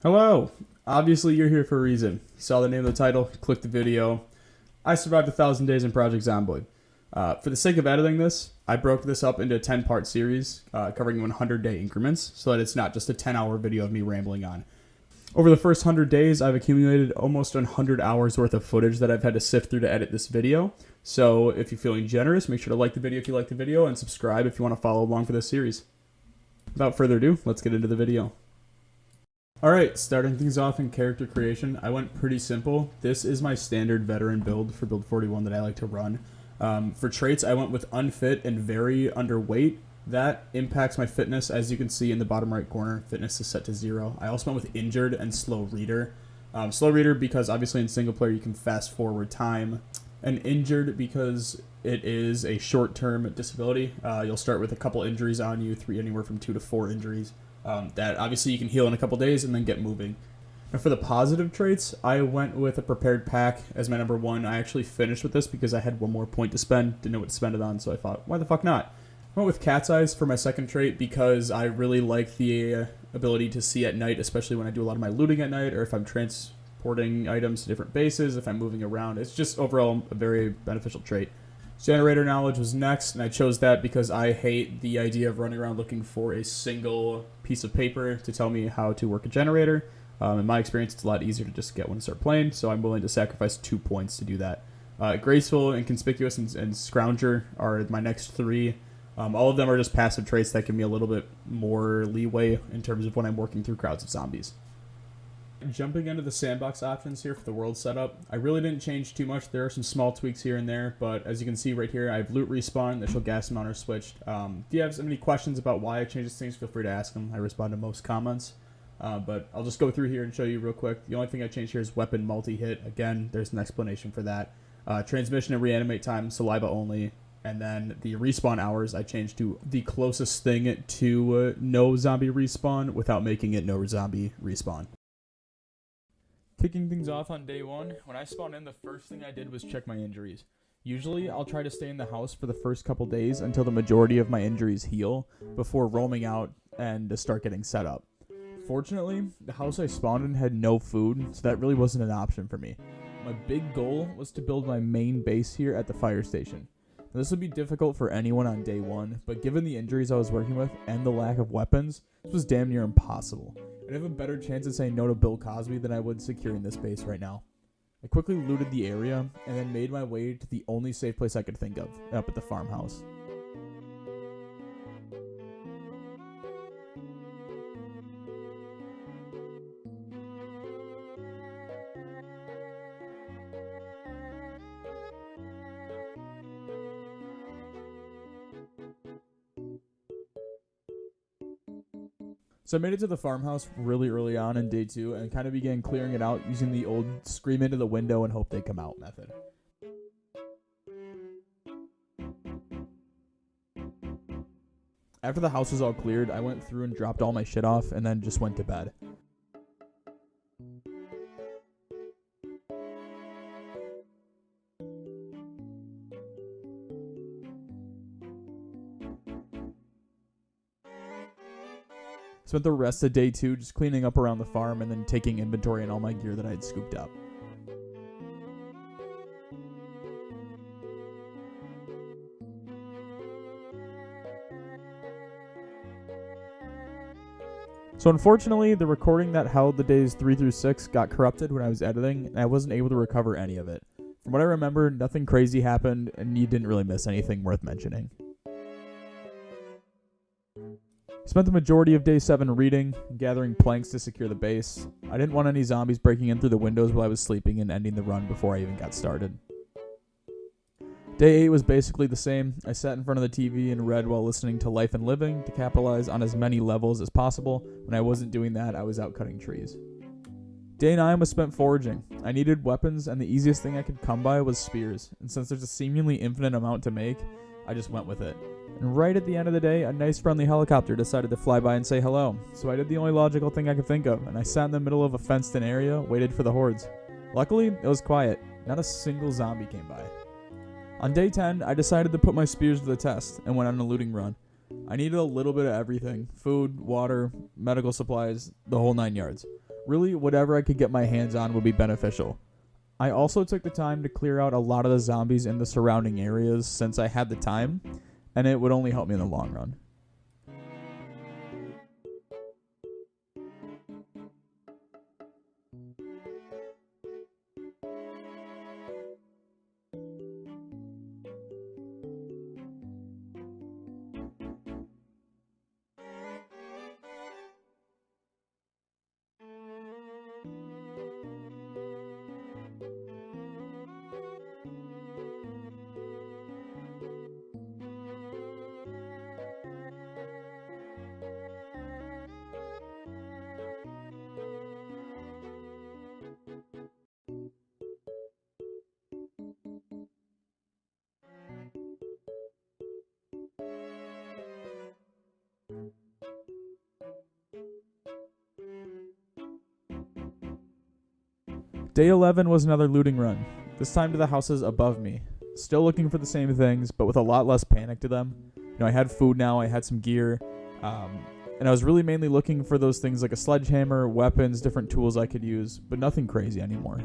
Hello! Obviously, you're here for a reason. You saw the name of the title, clicked the video. I survived 1,000 days in Project Zomboid. For the sake of editing this, I broke this up into a 10-part series covering 100-day increments so that it's not just a 10-hour video of me rambling on. Over the first 100 days, I've accumulated almost 100 hours worth of footage that I've had to sift through to edit this video. So if you're feeling generous, make sure to like the video if you like the video and subscribe if you want to follow along for this series. Without further ado, let's get into the video. Alright, starting things off in character creation, I went pretty simple. This is my standard veteran build for build 41 that I like to run. For traits, I went with unfit and very underweight. That impacts my fitness, as you can see in the bottom right corner. Fitness is set to 0. I also went with injured and slow reader. Slow reader because obviously in single player you can fast forward time. And injured because it is a short-term disability. You'll start with a couple injuries on you, anywhere from 2 to 4 injuries. That obviously you can heal in a couple days and then get moving. Now for the positive traits, I went with a prepared pack as my number 1. I actually finished with this because I had one more point to spend, didn't know what to spend it on, so I thought, why the fuck not? I went with cat's eyes for my second trait because I really like the ability to see at night, especially when I do a lot of my looting at night or if I'm transporting items to different bases, if I'm moving around. It's just overall a very beneficial trait. Generator knowledge was next, and I chose that because I hate the idea of running around looking for a single piece of paper to tell me how to work a generator. In my experience, it's a lot easier to just get one and start playing, so I'm willing to sacrifice 2 points to do that. Graceful, Inconspicuous, and Scrounger are my next 3. All of them are just passive traits that give me a little bit more leeway in terms of when I'm working through crowds of zombies. Jumping into the sandbox options here for the world setup, I really didn't change too much. There are some small tweaks here and there, but as you can see right here, I have loot respawn, initial gas amount are switched. If you have any questions about why I changed these things, feel free to ask them. I respond to most comments, but I'll just go through here and show you real quick. The only thing I changed here is weapon multi-hit. Again, there's an explanation for that. Transmission and reanimate time, saliva only. And then the respawn hours, I changed to the closest thing to no zombie respawn without making it no zombie respawn. Kicking things off on day 1, when I spawned in, the first thing I did was check my injuries. Usually, I'll try to stay in the house for the first couple days until the majority of my injuries heal before roaming out and to start getting set up. Fortunately, the house I spawned in had no food, so that really wasn't an option for me. My big goal was to build my main base here at the fire station. Now, this would be difficult for anyone on day 1, but given the injuries I was working with and the lack of weapons, this was damn near impossible. I'd have a better chance of saying no to Bill Cosby than I would securing this base right now. I quickly looted the area and then made my way to the only safe place I could think of, up at the farmhouse. So I made it to the farmhouse really early on in day 2 and kind of began clearing it out using the old scream into the window and hope they come out method. After the house was all cleared, I went through and dropped all my shit off and then just went to bed. Spent the rest of day 2 just cleaning up around the farm and then taking inventory on all my gear that I had scooped up. So unfortunately, the recording that held the days 3 through 6 got corrupted when I was editing, and I wasn't able to recover any of it. From what I remember, nothing crazy happened, and you didn't really miss anything worth mentioning. Spent the majority of day 7 reading, gathering planks to secure the base. I didn't want any zombies breaking in through the windows while I was sleeping and ending the run before I even got started. Day 8 was basically the same. I sat in front of the TV and read while listening to Life and Living to capitalize on as many levels as possible. When I wasn't doing that, I was out cutting trees. Day 9 was spent foraging. I needed weapons, and the easiest thing I could come by was spears, and since there's a seemingly infinite amount to make, I just went with it. And right at the end of the day, a nice friendly helicopter decided to fly by and say hello, so I did the only logical thing I could think of, and I sat in the middle of a fenced-in area, waited for the hordes. Luckily, it was quiet. Not a single zombie came by. On day 10, I decided to put my spears to the test, and went on a looting run. I needed a little bit of everything: food, water, medical supplies, the whole 9 yards. Really, whatever I could get my hands on would be beneficial. I also took the time to clear out a lot of the zombies in the surrounding areas since I had the time, and it would only help me in the long run. Day 11 was another looting run, this time to the houses above me. Still looking for the same things, but with a lot less panic to them. I had food now, I had some gear, and I was really mainly looking for those things like a sledgehammer, weapons, different tools I could use, but nothing crazy anymore.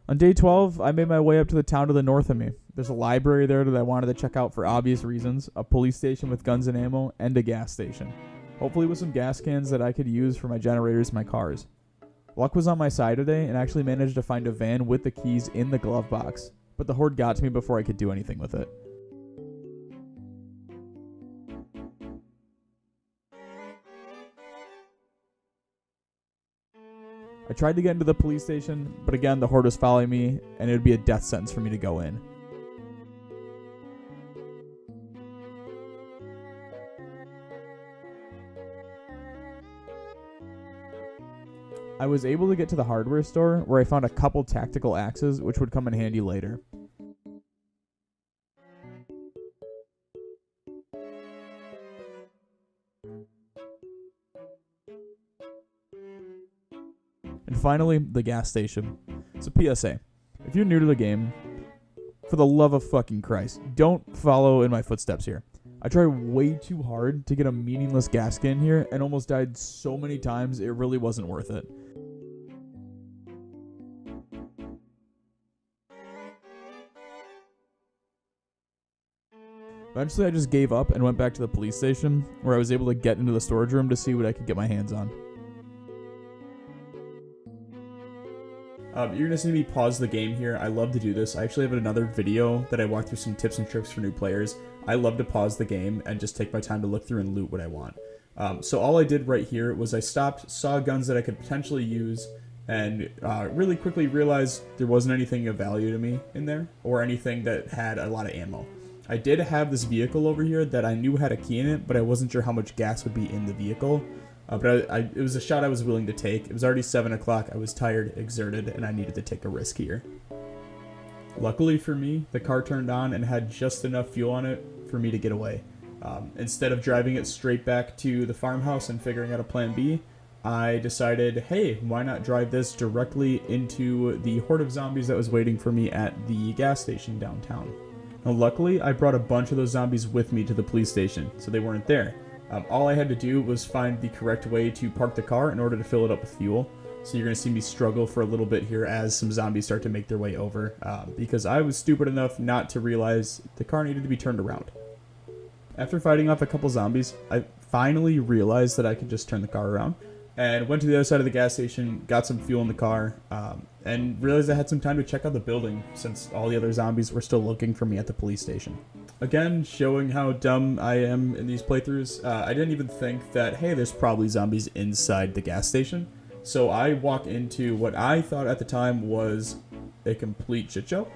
On day 12, I made my way up to the town to the north of me. There's a library there that I wanted to check out for obvious reasons, a police station with guns and ammo, and a gas station. Hopefully with some gas cans that I could use for my generators and my cars. Luck was on my side today and actually managed to find a van with the keys in the glove box, but the horde got to me before I could do anything with it. I tried to get into the police station, but again, the horde was following me, and it would be a death sentence for me to go in. I was able to get to the hardware store, where I found a couple tactical axes, which would come in handy later. And finally, the gas station. It's a PSA. If you're new to the game, for the love of fucking Christ, don't follow in my footsteps here. I tried way too hard to get a meaningless gas can here and almost died so many times it really wasn't worth it. Eventually I just gave up and went back to the police station, where I was able to get into the storage room to see what I could get my hands on. You're going to see me pause the game here. I love to do this. I actually have another video that I walk through some tips and tricks for new players. I love to pause the game and just take my time to look through and loot what I want. So all I did right here was I stopped, saw guns that I could potentially use, and really quickly realized there wasn't anything of value to me in there, or anything that had a lot of ammo. I did have this vehicle over here that I knew had a key in it, but I wasn't sure how much gas would be in the vehicle. But it was a shot I was willing to take. It was already 7 o'clock. I was tired, exerted, and I needed to take a risk here. Luckily for me, the car turned on and had just enough fuel on it for me to get away. Instead of driving it straight back to the farmhouse and figuring out a plan B, I decided, hey, why not drive this directly into the horde of zombies that was waiting for me at the gas station downtown. Now, luckily, I brought a bunch of those zombies with me to the police station, so they weren't there. All I had to do was find the correct way to park the car in order to fill it up with fuel. So you're going to see me struggle for a little bit here as some zombies start to make their way over, because I was stupid enough not to realize the car needed to be turned around. After fighting off a couple zombies, I finally realized that I could just turn the car around, and went to the other side of the gas station, got some fuel in the car, and realized I had some time to check out the building since all the other zombies were still looking for me at the police station. Again, showing how dumb I am in these playthroughs, I didn't even think that, hey, there's probably zombies inside the gas station. So I walk into what I thought at the time was a complete shit show.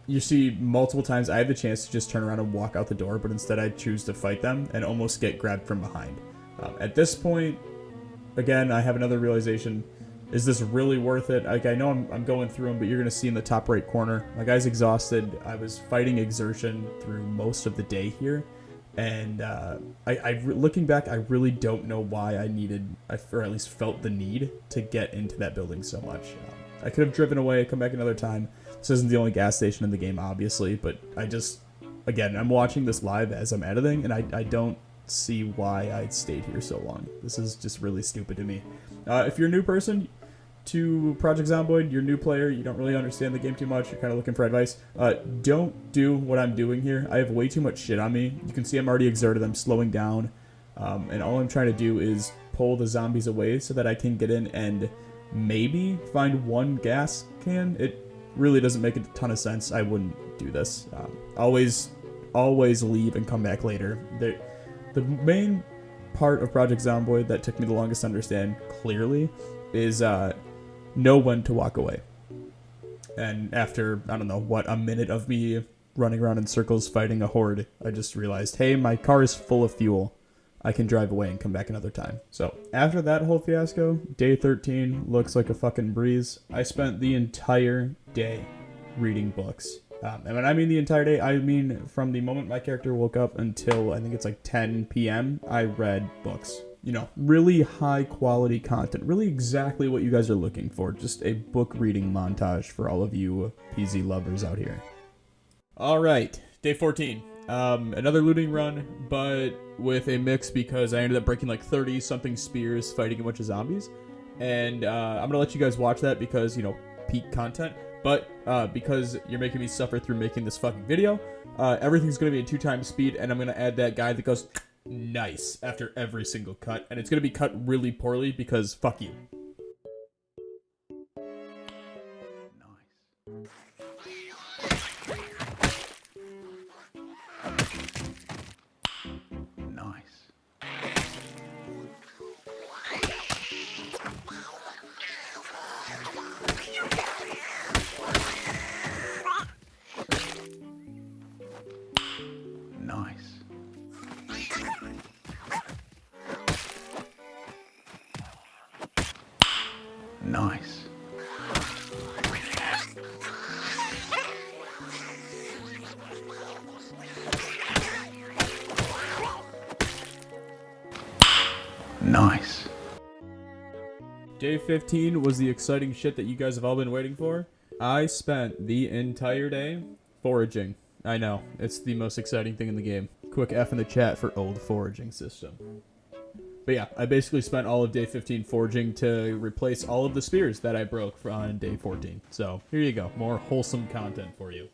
You see multiple times I had the chance to just turn around and walk out the door, but instead I choose to fight them and almost get grabbed from behind. At this point, again, I have another realization. Is this really worth it? Like, I know I'm going through them, but you're going to see in the top right corner, my guy's exhausted. I was fighting exertion through most of the day here. And looking back, I really don't know why or at least felt the need to get into that building so much. I could have driven away, come back another time. This isn't the only gas station in the game, obviously, but again, I'm watching this live as I'm editing, and I don't see why I stayed here so long. This is just really stupid to me. If you're a new person to Project Zomboid, you're a new player, you don't really understand the game too much, you're kind of looking for advice, don't do what I'm doing here. I have way too much shit on me. You can see I'm already exerted, I'm slowing down, and all I'm trying to do is pull the zombies away so that I can get in and maybe find one gas can. It really doesn't make a ton of sense. I wouldn't do this. Always leave and come back later. The main part of Project Zomboid that took me the longest to understand clearly is know when to walk away. And after, I don't know, a minute of me running around in circles fighting a horde, I just realized, hey, my car is full of fuel. I can drive away and come back another time. So after that whole fiasco, day 13 looks like a fucking breeze. I spent the entire day reading books. And when I mean the entire day, I mean from the moment my character woke up until I think it's like 10 p.m., I read books. You know, really high quality content. Really exactly what you guys are looking for. Just a book reading montage for all of you PZ lovers out here. All right, day 14. Another looting run, but with a mix because I ended up breaking like 30-something spears fighting a bunch of zombies. And I'm going to let you guys watch that because, you know, peak content. But because you're making me suffer through making this fucking video, everything's going to be in 2x speed, and I'm going to add that guy that goes nice after every single cut. And it's going to be cut really poorly because fuck you. Nice. Nice. Day 15 was the exciting shit that you guys have all been waiting for. I spent the entire day foraging. I know, it's the most exciting thing in the game. Quick F in the chat for old foraging system. But yeah, I basically spent all of day 15 foraging to replace all of the spears that I broke on day 14. So here you go, more wholesome content for you.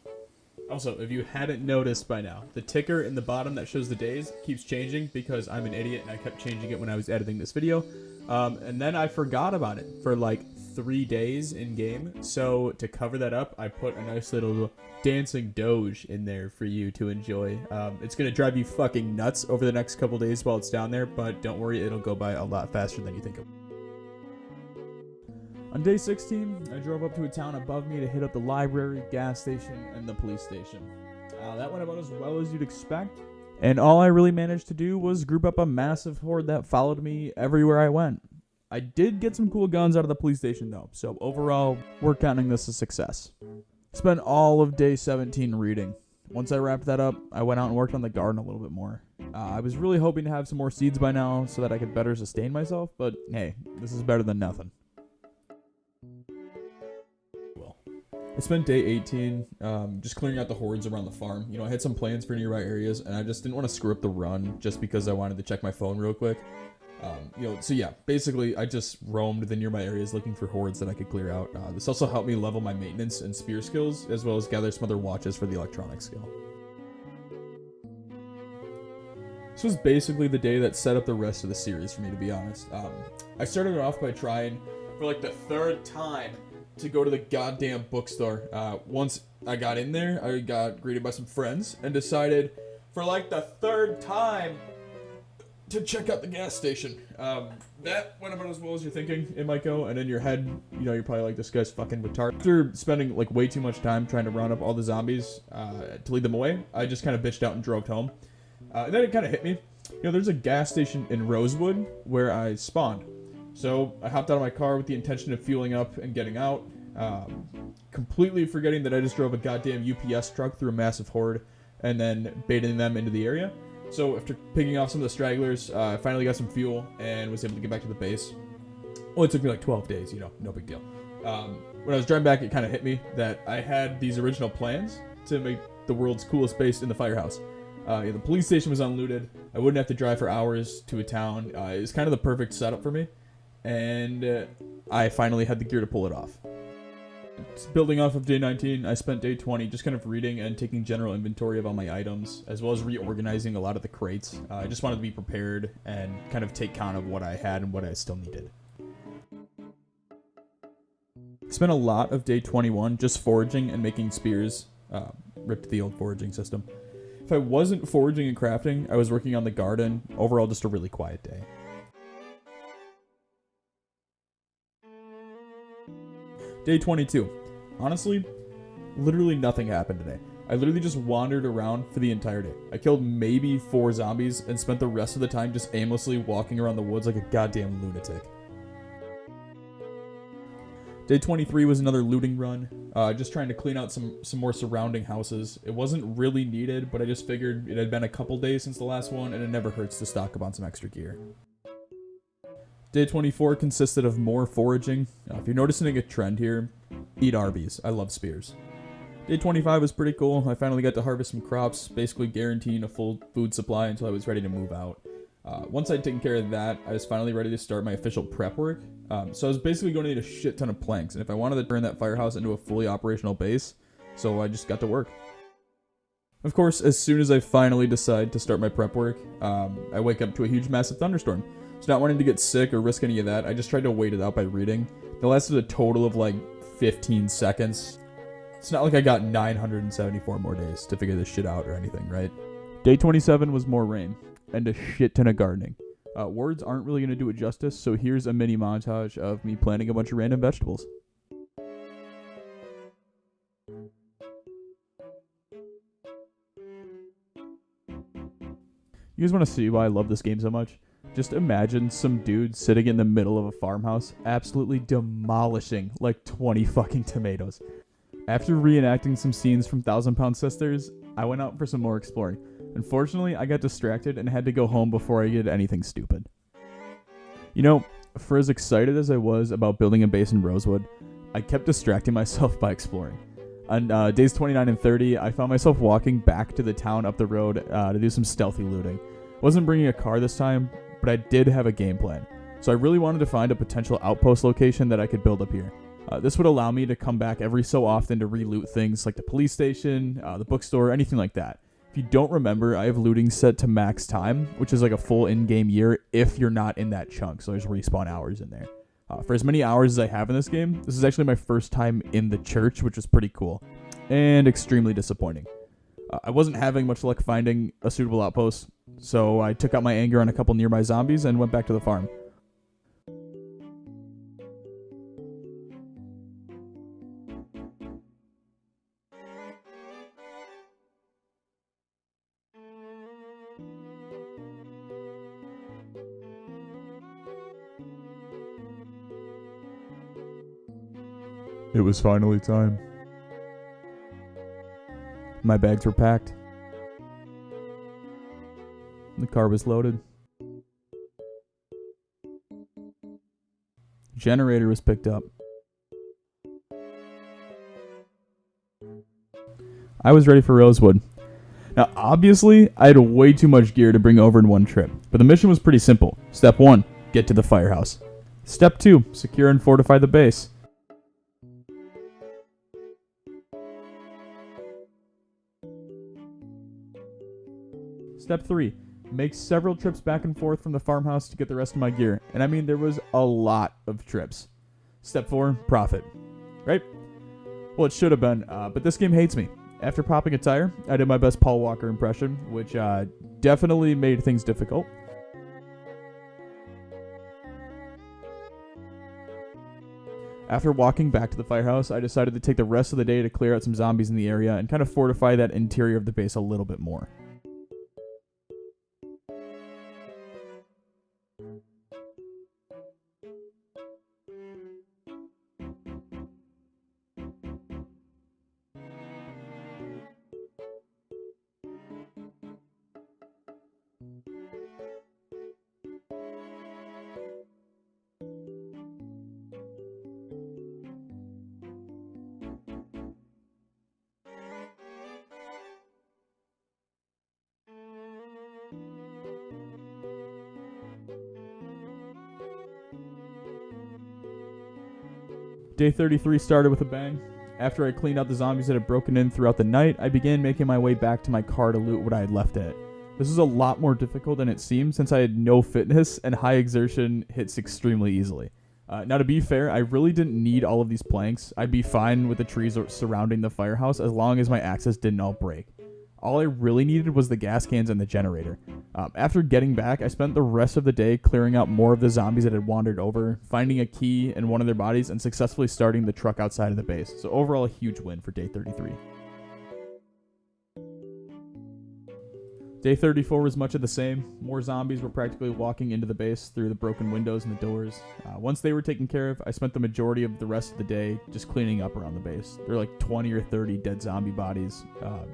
Also, if you hadn't noticed by now, the ticker in the bottom that shows the days keeps changing because I'm an idiot and I kept changing it when I was editing this video. And then I forgot about it for like 3 days in game. So to cover that up, I put a nice little dancing doge in there for you to enjoy. It's going to drive you fucking nuts over the next couple days while it's down there, but don't worry, it'll go by a lot faster than you think it will. On day 16, I drove up to a town above me to hit up the library, gas station, and the police station. That went about as well as you'd expect. And all I really managed to do was group up a massive horde that followed me everywhere I went. I did get some cool guns out of the police station though, so overall, we're counting this a success. Spent all of day 17 reading. Once I wrapped that up, I went out and worked on the garden a little bit more. I was really hoping to have some more seeds by now so that I could better sustain myself, but hey, this is better than nothing. I spent day 18 just clearing out the hordes around the farm. You know, I had some plans for nearby areas, and I just didn't want to screw up the run just because I wanted to check my phone real quick. So yeah, basically, I just roamed the nearby areas looking for hordes that I could clear out. This also helped me level my maintenance and spear skills, as well as gather some other watches for the electronic skill. This was basically the day that set up the rest of the series for me, to be honest. I started it off by trying, for like the 3rd time, to go to the goddamn bookstore. Once I got in there, I got greeted by some friends and decided for like the 3rd time to check out the gas station. That went about as well as you're thinking it might go, and in your head, you know, you're probably like, this guy's fucking retarded. After spending like way too much time trying to round up all the zombies to lead them away, I just kind of bitched out and drove home. And then it kind of hit me. You know, there's a gas station in Rosewood where I spawned. So I hopped out of my car with the intention of fueling up and getting out, completely forgetting that I just drove a goddamn UPS truck through a massive horde and then baiting them into the area. So after picking off some of the stragglers, I finally got some fuel and was able to get back to the base. Well, it took me like 12 days, no big deal. When I was driving back, it kind of hit me that I had these original plans to make the world's coolest base in the firehouse. The police station was unlooted. I wouldn't have to drive for hours to a town. It was kind of the perfect setup for me. And I finally had the gear to pull it off. Building off of day 19, I spent day 20 just kind of reading and taking general inventory of all my items, as well as reorganizing a lot of the crates. I just wanted to be prepared and kind of take count of what I had and what I still needed. Spent a lot of day 21 just foraging and making spears. Ripped the old foraging system. If I wasn't foraging and crafting, I was working on the garden. Overall, just a really quiet day. Day 22. Honestly, literally nothing happened today. I literally just wandered around for the entire day. I killed maybe 4 zombies and spent the rest of the time just aimlessly walking around the woods like a goddamn lunatic. Day 23 was another looting run, just trying to clean out some more surrounding houses. It wasn't really needed, but I just figured it had been a couple days since the last one, and it never hurts to stock up on some extra gear. Day 24 consisted of more foraging. If you're noticing a trend here, eat Arby's. I love spears. Day 25 was pretty cool. I finally got to harvest some crops, basically guaranteeing a full food supply until I was ready to move out. Once I'd taken care of that, I was finally ready to start my official prep work. So I was basically going to need a shit ton of planks, and if I wanted to turn that firehouse into a fully operational base, so I just got to work. Of course, as soon as I finally decide to start my prep work, I wake up to a huge massive thunderstorm. So not wanting to get sick or risk any of that, I just tried to wait it out by reading. It lasted a total of like 15 seconds. It's not like I got 974 more days to figure this shit out or anything, right? Day 27 was more rain and a shit ton of gardening. Words aren't really going to do it justice, so here's a mini montage of me planting a bunch of random vegetables. You guys want to see why I love this game so much? Just imagine some dude sitting in the middle of a farmhouse, absolutely demolishing like 20 fucking tomatoes. After reenacting some scenes from 1,000-Pound Sisters, I went out for some more exploring. Unfortunately, I got distracted and had to go home before I did anything stupid. For as excited as I was about building a base in Rosewood, I kept distracting myself by exploring. On days 29 and 30, I found myself walking back to the town up the road to do some stealthy looting. Wasn't bringing a car this time, but I did have a game plan. So I really wanted to find a potential outpost location that I could build up here. This would allow me to come back every so often to re-loot things like the police station, the bookstore, anything like that. If you don't remember, I have looting set to max time, which is like a full in-game year if you're not in that chunk, so there's respawn hours in there. For as many hours as I have in this game, this is actually my first time in the church, which was pretty cool, and extremely disappointing. I wasn't having much luck finding a suitable outpost, so I took out my anger on a couple nearby zombies and went back to the farm. It was finally time. My bags were packed. The car was loaded. Generator was picked up. I was ready for Rosewood. Now, obviously, I had way too much gear to bring over in one trip, but the mission was pretty simple. Step 1, get to the firehouse. Step 2, secure and fortify the base. Step 3, make several trips back and forth from the farmhouse to get the rest of my gear. And I mean, there was a lot of trips. Step 4, profit. Right? Well, it should have been, but this game hates me. After popping a tire, I did my best Paul Walker impression, which definitely made things difficult. After walking back to the firehouse, I decided to take the rest of the day to clear out some zombies in the area and kind of fortify that interior of the base a little bit more. Day 33 started with a bang. After I cleaned out the zombies that had broken in throughout the night, I began making my way back to my car to loot what I had left in it. This was a lot more difficult than it seemed since I had no fitness and high exertion hits extremely easily. Now to be fair, I really didn't need all of these planks. I'd be fine with the trees surrounding the firehouse as long as my axes didn't all break. All I really needed was the gas cans and the generator. After getting back, I spent the rest of the day clearing out more of the zombies that had wandered over, finding a key in one of their bodies, and successfully starting the truck outside of the base. So overall, a huge win for day 33. Day 34 was much of the same. More zombies were practically walking into the base through the broken windows and the doors. Once they were taken care of, I spent the majority of the rest of the day just cleaning up around the base. There were like 20 or 30 dead zombie bodies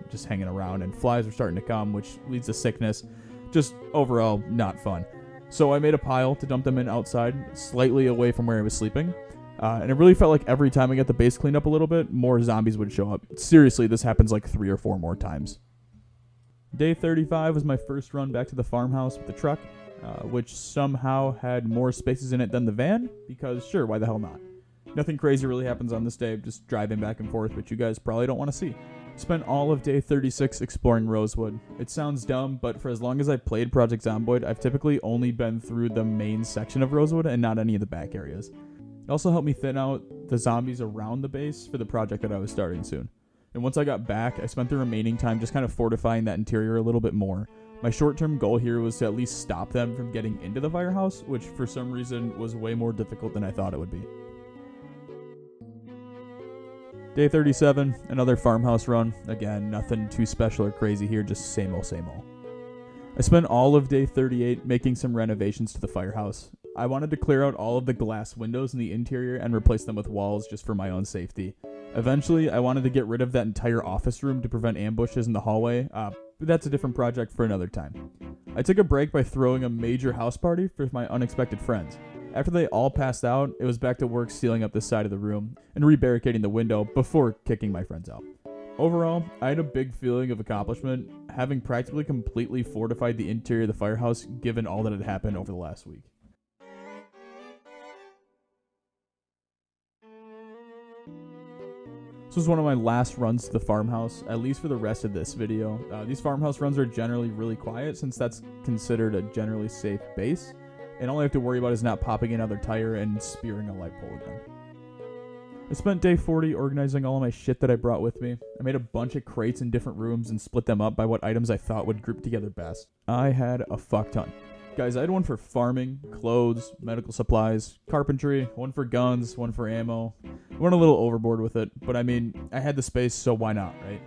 just hanging around, and flies were starting to come, which leads to sickness. Just overall, not fun. So I made a pile to dump them in outside, slightly away from where I was sleeping. And it really felt like every time I got the base cleaned up a little bit, more zombies would show up. Seriously, this happens like 3 or 4 more times. Day 35 was my first run back to the farmhouse with the truck, which somehow had more spaces in it than the van, because sure, why the hell not? Nothing crazy really happens on this day, just driving back and forth, which you guys probably don't want to see. Spent all of day 36 exploring Rosewood. It sounds dumb, but for as long as I've played Project Zomboid, I've typically only been through the main section of Rosewood and not any of the back areas. It also helped me thin out the zombies around the base for the project that I was starting soon. And once I got back, I spent the remaining time just kind of fortifying that interior a little bit more. My short-term goal here was to at least stop them from getting into the firehouse, which for some reason was way more difficult than I thought it would be. Day 37, another farmhouse run. Again, nothing too special or crazy here, just same old, same old. I spent all of day 38 making some renovations to the firehouse. I wanted to clear out all of the glass windows in the interior and replace them with walls just for my own safety. Eventually, I wanted to get rid of that entire office room to prevent ambushes in the hallway, but that's a different project for another time. I took a break by throwing a major house party for my unexpected friends. After they all passed out, it was back to work sealing up the side of the room and rebarricading the window before kicking my friends out. Overall, I had a big feeling of accomplishment, having practically completely fortified the interior of the firehouse given all that had happened over the last week. This was one of my last runs to the farmhouse, at least for the rest of this video. These farmhouse runs are generally really quiet since that's considered a generally safe base, and all I have to worry about is not popping another tire and spearing a light pole again. I spent day 40 organizing all of my shit that I brought with me. I made a bunch of crates in different rooms and split them up by what items I thought would group together best. I had a fuck ton. Guys, I had one for farming, clothes, medical supplies, carpentry, one for guns, one for ammo. I went a little overboard with it, but I mean, I had the space, so why not, right?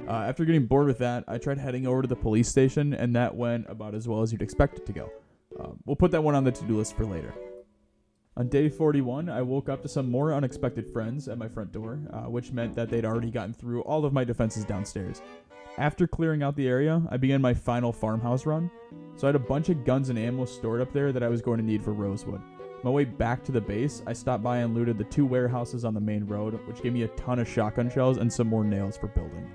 After getting bored with that, I tried heading over to the police station, and that went about as well as you'd expect it to go. We'll put that one on the to-do list for later. On day 41, I woke up to some more unexpected friends at my front door, which meant that they'd already gotten through all of my defenses downstairs. After clearing out the area, I began my final farmhouse run, so I had a bunch of guns and ammo stored up there that I was going to need for Rosewood. On my way back to the base, I stopped by and looted the 2 warehouses on the main road, which gave me a ton of shotgun shells and some more nails for building.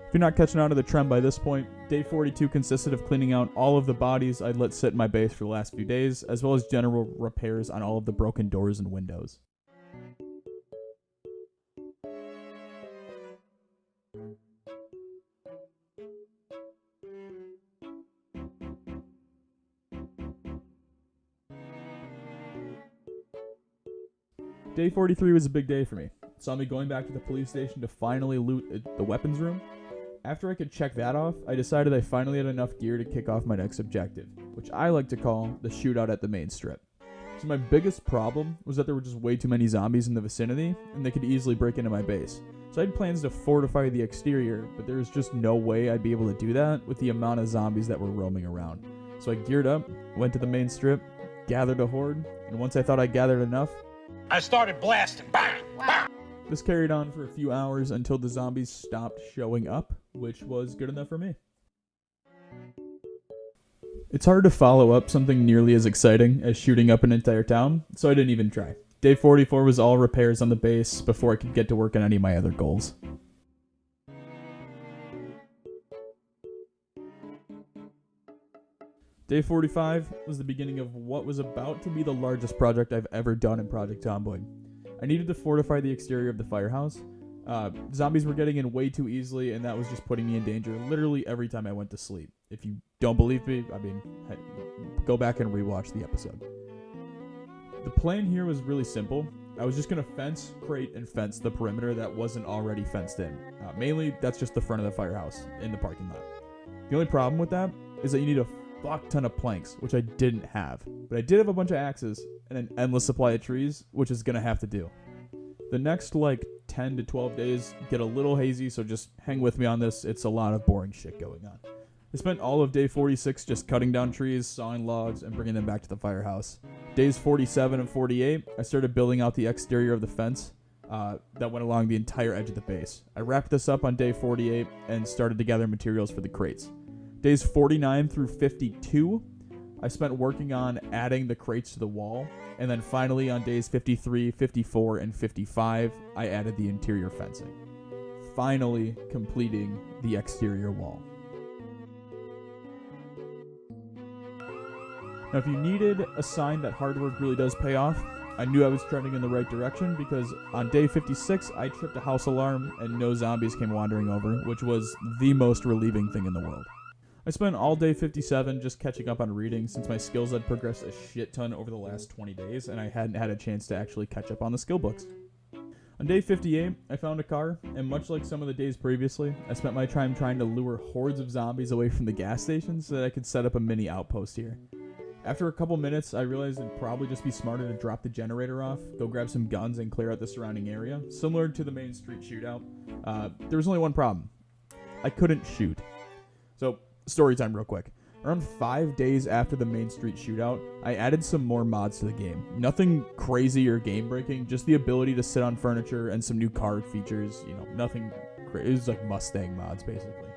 If you're not catching on to the trend by this point, day 42 consisted of cleaning out all of the bodies I'd let sit in my base for the last few days, as well as general repairs on all of the broken doors and windows. Day 43 was a big day for me. It saw me going back to the police station to finally loot the weapons room. After I could check that off, I decided I finally had enough gear to kick off my next objective, which I like to call the shootout at the main strip. So my biggest problem was that there were just way too many zombies in the vicinity, and they could easily break into my base. So I had plans to fortify the exterior, but there was just no way I'd be able to do that with the amount of zombies that were roaming around. So I geared up, went to the main strip, gathered a horde, and once I thought I gathered enough, I started blasting. Bang! Bang! This carried on for a few hours until the zombies stopped showing up, which was good enough for me. It's hard to follow up something nearly as exciting as shooting up an entire town, so I didn't even try. Day 44 was all repairs on the base before I could get to work on any of my other goals. Day 45 was the beginning of what was about to be the largest project I've ever done in Project Zomboid. I needed to fortify the exterior of the firehouse. Zombies were getting in way too easily, and that was just putting me in danger literally every time I went to sleep. If you don't believe me, I mean, go back and rewatch the episode. The plan here was really simple. I was just going to fence, crate, and fence the perimeter that wasn't already fenced in. Mainly, that's just the front of the firehouse in the parking lot. The only problem with that is that you need a fuck ton of planks, which I didn't have. But I did have a bunch of axes and an endless supply of trees, which is going to have to do. The next, 10 to 12 days get a little hazy, so just hang with me on this. It's a lot of boring shit going on. I spent all of day 46 just cutting down trees, sawing logs, and bringing them back to the firehouse. Days 47 and 48, I started building out the exterior of the fence that went along the entire edge of the base. I wrapped this up on day 48 and started to gather materials for the crates. Days 49 through 52, I spent working on adding the crates to the wall, and then finally on days 53, 54, and 55, I added the interior fencing. Finally completing the exterior wall. Now, if you needed a sign that hard work really does pay off, I knew I was trending in the right direction because on day 56, I tripped a house alarm and no zombies came wandering over, which was the most relieving thing in the world. I spent all day 57 just catching up on reading since my skills had progressed a shit ton over the last 20 days and I hadn't had a chance to actually catch up on the skill books. On day 58, I found a car, and much like some of the days previously, I spent my time trying to lure hordes of zombies away from the gas station so that I could set up a mini outpost here. After a couple minutes, I realized it'd probably just be smarter to drop the generator off, go grab some guns, and clear out the surrounding area, similar to the main street shootout. There was only one problem. I couldn't shoot. So, story time real quick. Around 5 days after the main street shootout, I added some more mods to the game. Nothing crazy or game-breaking, just the ability to sit on furniture and some new card features, nothing crazy. It was like Mustang mods, basically.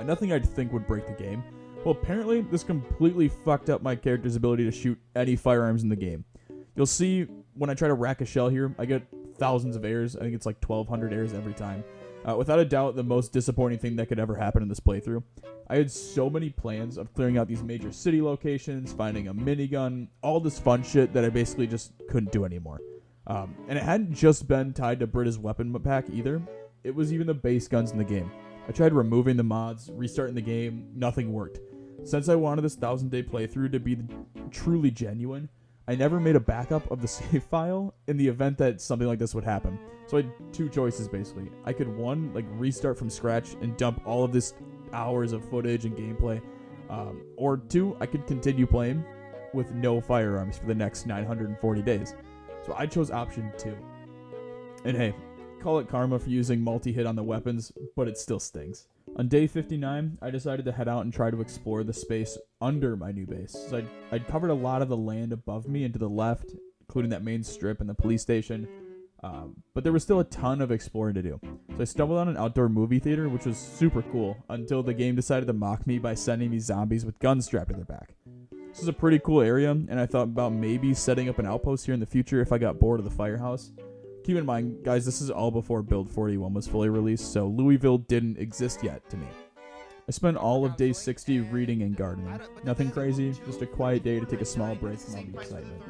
Nothing I'd think would break the game. Well, apparently, this completely fucked up my character's ability to shoot any firearms in the game. You'll see when I try to rack a shell here, I get thousands of errors. I think it's 1,200 errors every time. Without a doubt, the most disappointing thing that could ever happen in this playthrough. I had so many plans of clearing out these major city locations, finding a minigun, all this fun shit that I basically just couldn't do anymore. And it hadn't just been tied to Britta's weapon pack either. It was even the base guns in the game. I tried removing the mods, restarting the game, nothing worked. Since I wanted this 1,000-day playthrough to be truly genuine, I never made a backup of the save file in the event that something like this would happen. So I had two choices, basically. I could, one, restart from scratch and dump all of this hours of footage and gameplay. Or two, I could continue playing with no firearms for the next 940 days. So I chose option 2. And hey, call it karma for using multi-hit on the weapons, but it still stings. On day 59, I decided to head out and try to explore the space under my new base. So I'd covered a lot of the land above me and to the left, including that main strip and the police station. But there was still a ton of exploring to do. So I stumbled on an outdoor movie theater, which was super cool, until the game decided to mock me by sending me zombies with guns strapped to their back. This is a pretty cool area, and I thought about maybe setting up an outpost here in the future if I got bored of the firehouse. Keep in mind, guys, this is all before Build 41 was fully released, so Louisville didn't exist yet to me. I spent all of day 60 reading and gardening. Nothing crazy, just a quiet day to take a small break from all the excitement.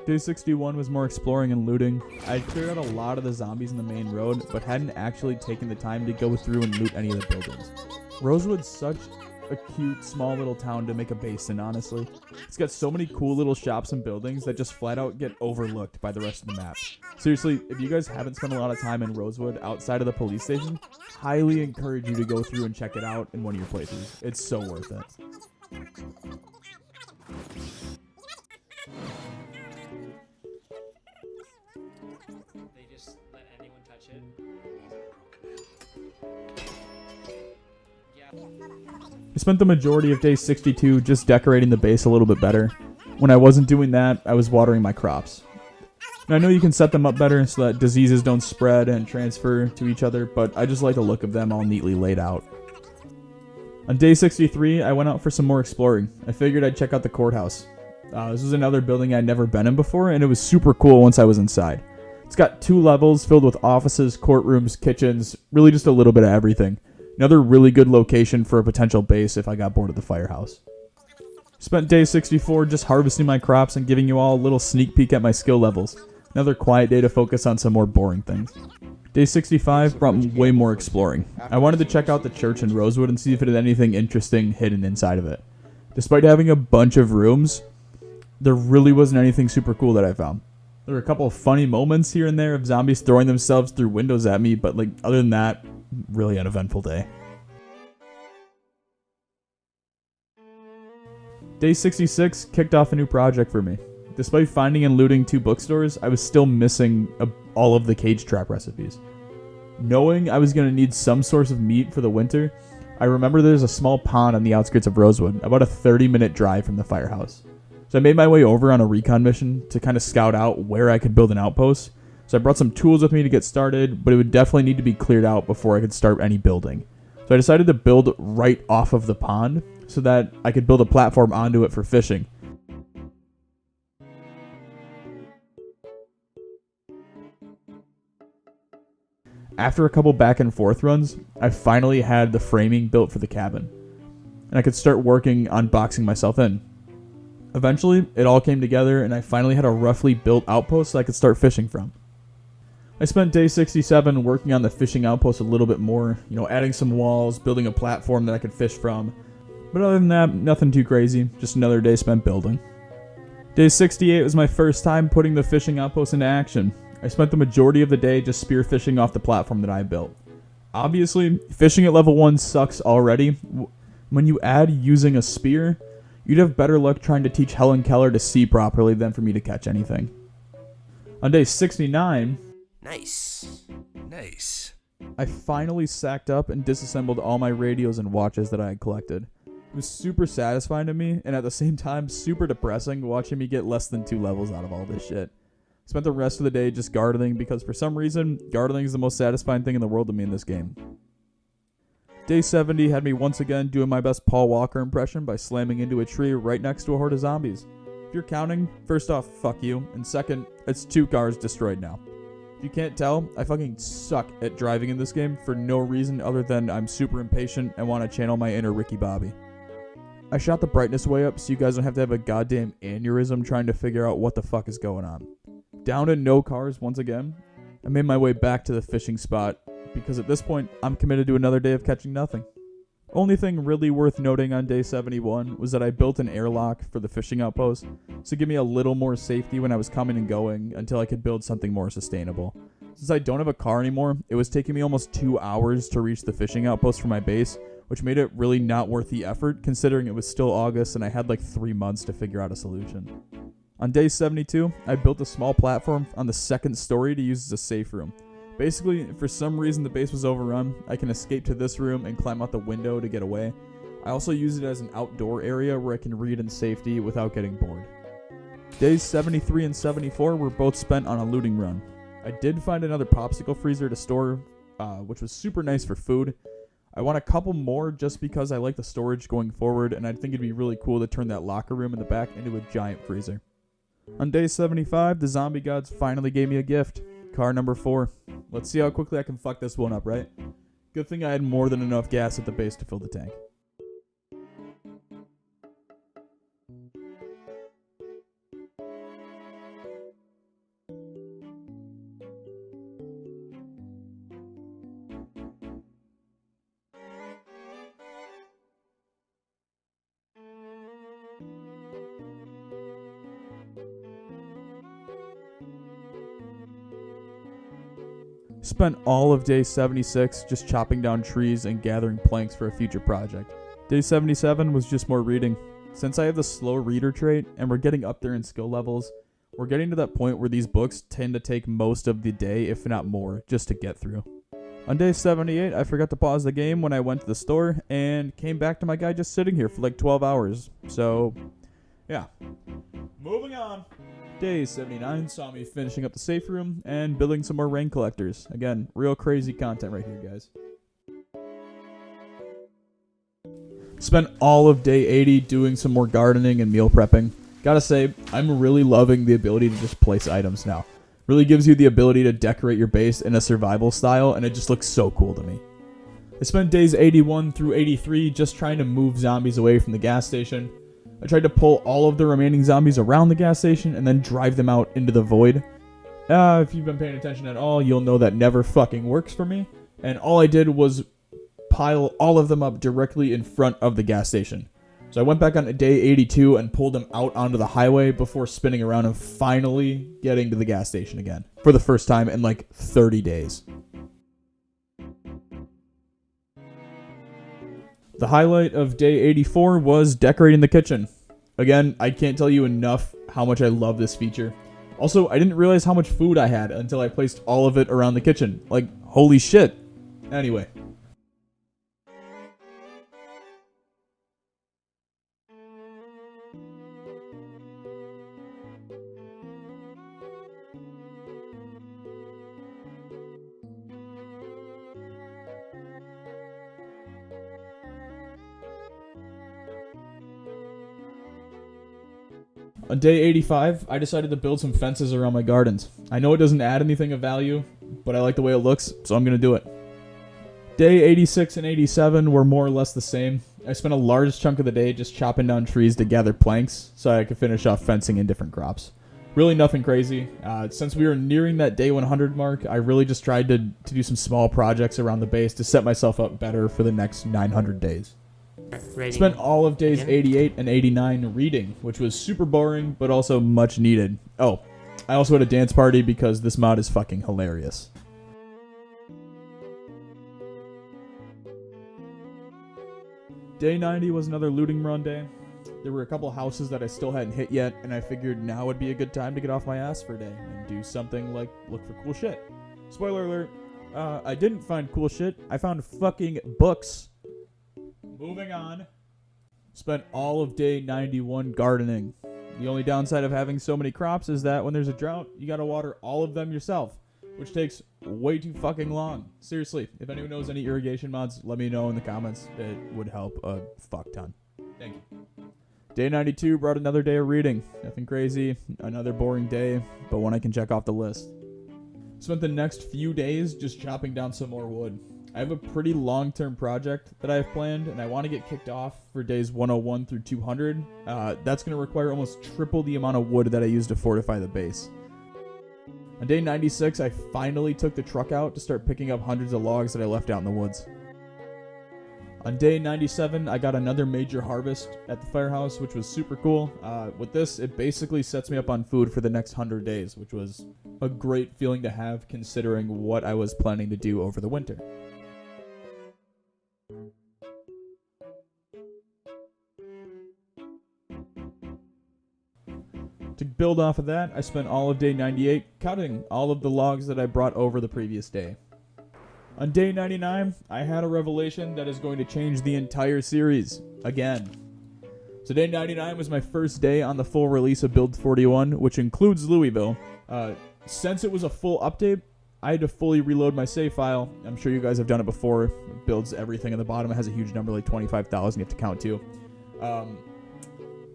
Day 61 was more exploring and looting. I had cleared out a lot of the zombies in the main road, but hadn't actually taken the time to go through and loot any of the buildings. Rosewood's such a cute, small little town to make a base in, honestly. It's got so many cool little shops and buildings that just flat out get overlooked by the rest of the map. Seriously, if you guys haven't spent a lot of time in Rosewood outside of the police station, highly encourage you to go through and check it out in one of your playthroughs. It's so worth it. They just let anyone touch it. I spent the majority of day 62 just decorating the base a little bit better. When I wasn't doing that, I was watering my crops. Now, I know you can set them up better so that diseases don't spread and transfer to each other, but I just like the look of them all neatly laid out. On day 63, I went out for some more exploring. I figured I'd check out the courthouse. This was another building I'd never been in before, and it was super cool once I was inside. It's got 2 levels filled with offices, courtrooms, kitchens, really just a little bit of everything. Another really good location for a potential base if I got bored of the firehouse. Spent day 64 just harvesting my crops and giving you all a little sneak peek at my skill levels. Another quiet day to focus on some more boring things. Day 65 brought way more exploring. I wanted to check out the church in Rosewood and see if it had anything interesting hidden inside of it. Despite having a bunch of rooms, there really wasn't anything super cool that I found. There were a couple of funny moments here and there of zombies throwing themselves through windows at me, but other than that, really uneventful day. Day 66 kicked off a new project for me. Despite finding and looting 2 bookstores, I was still missing all of the cage trap recipes. Knowing I was going to need some source of meat for the winter, I remember there's a small pond on the outskirts of Rosewood, about a 30-minute drive from the firehouse. So I made my way over on a recon mission to kind of scout out where I could build an outpost. So I brought some tools with me to get started, but it would definitely need to be cleared out before I could start any building. So I decided to build right off of the pond so that I could build a platform onto it for fishing. After a couple back and forth runs, I finally had the framing built for the cabin, and I could start working on boxing myself in. Eventually, it all came together, and I finally had a roughly built outpost that I could start fishing from. I spent day 67 working on the fishing outpost a little bit more, adding some walls, building a platform that I could fish from. But other than that, nothing too crazy, just another day spent building. Day 68 was my first time putting the fishing outpost into action. I spent the majority of the day just spearfishing off the platform that I built. Obviously, fishing at level 1 sucks already. When you add using a spear, you'd have better luck trying to teach Helen Keller to see properly than for me to catch anything. On day 69, Nice. I finally sacked up and disassembled all my radios and watches that I had collected. It was super satisfying to me, and at the same time, super depressing watching me get less than 2 levels out of all this shit. Spent the rest of the day just gardening because for some reason, gardening is the most satisfying thing in the world to me in this game. Day 70 had me once again doing my best Paul Walker impression by slamming into a tree right next to a horde of zombies. If you're counting, first off, fuck you, and second, it's 2 cars destroyed now. If you can't tell, I fucking suck at driving in this game for no reason other than I'm super impatient and want to channel my inner Ricky Bobby. I shot the brightness way up so you guys don't have to have a goddamn aneurysm trying to figure out what the fuck is going on. Down to no cars once again, I made my way back to the fishing spot because at this point, I'm committed to another day of catching nothing. Only thing really worth noting on day 71 was that I built an airlock for the fishing outpost to give me a little more safety when I was coming and going until I could build something more sustainable. Since I don't have a car anymore, it was taking me almost 2 hours to reach the fishing outpost from my base, which made it really not worth the effort considering it was still August and I had 3 months to figure out a solution. On day 72, I built a small platform on the 2nd story to use as a safe room. Basically, if for some reason the base was overrun, I can escape to this room and climb out the window to get away. I also use it as an outdoor area where I can read in safety without getting bored. Days 73 and 74 were both spent on a looting run. I did find another popsicle freezer to store, which was super nice for food. I want a couple more just because I like the storage going forward, and I think it'd be really cool to turn that locker room in the back into a giant freezer. On day 75, the zombie gods finally gave me a gift. Car number 4. Let's see how quickly I can fuck this one up, right? Good thing I had more than enough gas at the base to fill the tank. Spent all of day 76 just chopping down trees and gathering planks for a future project. Day 77 was just more reading. Since I have the slow reader trait and we're getting up there in skill levels, we're getting to that point where these books tend to take most of the day, if not more, just to get through. On day 78, I forgot to pause the game when I went to the store and came back to my guy just sitting here for 12 hours. So, yeah. Moving on. Day 79 saw me finishing up the safe room and building some more rain collectors. Again, real crazy content right here, guys. Spent all of day 80 doing some more gardening and meal prepping. Gotta say, I'm really loving the ability to just place items now. Really gives you the ability to decorate your base in a survival style, and it just looks so cool to me. I spent days 81 through 83 just trying to move zombies away from the gas station. I tried to pull all of the remaining zombies around the gas station and then drive them out into the void. If you've been paying attention at all, you'll know that never fucking works for me. And all I did was pile all of them up directly in front of the gas station. So I went back on day 82 and pulled them out onto the highway before spinning around and finally getting to the gas station again. For the first time in like 30 days. The highlight of day 84 was decorating the kitchen. Again, I can't tell you enough how much I love this feature. Also, I didn't realize how much food I had until I placed all of it around the kitchen. Like, holy shit. Anyway. On day 85, I decided to build some fences around my gardens. I know it doesn't add anything of value, but I like the way it looks, so I'm going to do it. Day 86 and 87 were more or less the same. I spent a large chunk of the day just chopping down trees to gather planks so I could finish off fencing in different crops. Really nothing crazy. Since we were nearing that day 100 mark, I really just tried to do some small projects around the base to set myself up better for the next 900 days. Spent all of days 88 and 89 reading, which was super boring, but also much needed. Oh, I also had a dance party because this mod is fucking hilarious. Day 90 was another looting run day. There were a couple houses that I still hadn't hit yet, and I figured now would be a good time to get off my ass for a day and do something like look for cool shit. Spoiler alert, I didn't find cool shit. I found fucking books. Moving on. Spent all of day 91 gardening. The only downside of having so many crops is that when there's a drought, you gotta water all of them yourself, which takes way too fucking long. Seriously, if anyone knows any irrigation mods, let me know in the comments. It would help a fuck ton. Thank you. Day 92 brought another day of reading. Nothing crazy, another boring day, but one I can check off the list. Spent the next few days just chopping down some more wood. I have a pretty long-term project that I have planned, and I want to get kicked off for days 101 through 200. That's going to require almost triple the amount of wood that I use to fortify the base. On day 96, I finally took the truck out to start picking up hundreds of logs that I left out in the woods. On day 97, I got another major harvest at the firehouse, which was super cool. With this, it basically sets me up on food for the next 100 days, which was a great feeling to have considering what I was planning to do over the winter. To build off of that, I spent all of day 98 cutting all of the logs that I brought over the previous day. On day 99, I had a revelation that is going to change the entire series again. So day 99 was my first day on the full release of Build 41, which includes Louisville. Since it was a full update, I had to fully reload my save file. I'm sure you guys have done it before. It builds everything at the bottom. It has a huge number, like 25,000 you have to count to.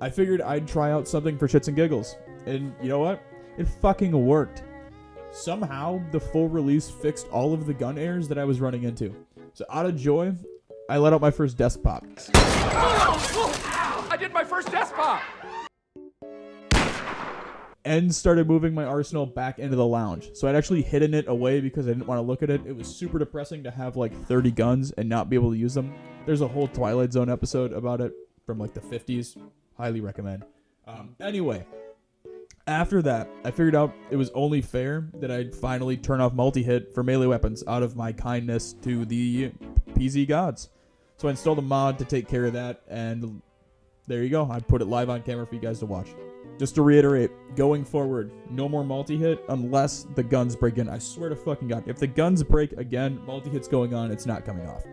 I figured I'd try out something for shits and giggles. And you know what? It fucking worked. Somehow, the full release fixed all of the gun errors that I was running into. So out of joy, I let out my first desk pop. I did my first desk pop! And started moving my arsenal back into the lounge. So I'd actually hidden it away because I didn't want to look at it. It was super depressing to have like 30 guns and not be able to use them. There's a whole Twilight Zone episode about it from like the 50s. Highly recommend. Anyway, after that, I figured out it was only fair that I'd finally turn off multi-hit for melee weapons out of my kindness to the PZ gods. So I installed a mod to take care of that, and there you go. I put it live on camera for you guys to watch. Just to reiterate, going forward, no more multi-hit unless the guns break in. I swear to fucking God, if the guns break again, multi-hit's going on, it's not coming off.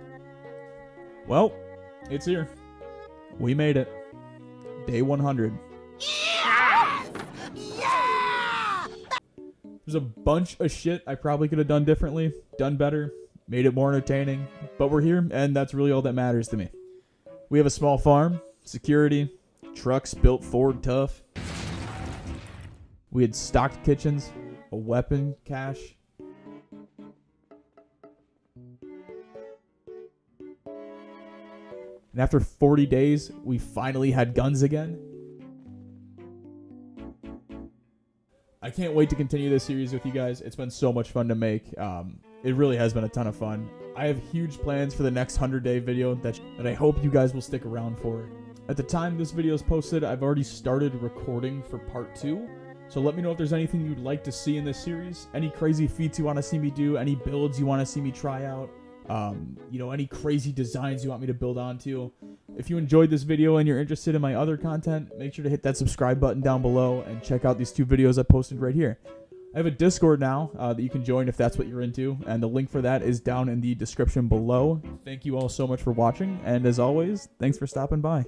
Well, it's here. We made it. Day 100. There's a bunch of shit I probably could have done differently, done better, made it more entertaining, but we're here, and that's really all that matters to me. We have a small farm, security, trucks built Ford tough. We had stocked kitchens, a weapon cache. And after 40 days, we finally had guns again. I can't wait to continue this series with you guys. It's been so much fun to make. It really has been a ton of fun. I have huge plans for the next 100-day video that I hope you guys will stick around for. At the time this video is posted, I've already started recording for part 2. So let me know if there's anything you'd like to see in this series. Any crazy feats you want to see me do, any builds you want to see me try out, any crazy designs you want me to build onto. If you enjoyed this video and you're interested in my other content, make sure to hit that subscribe button down below and check out these 2 videos I posted right here. I have a Discord now that you can join if that's what you're into, and the link for that is down in the description below. Thank you all so much for watching, and as always, thanks for stopping by.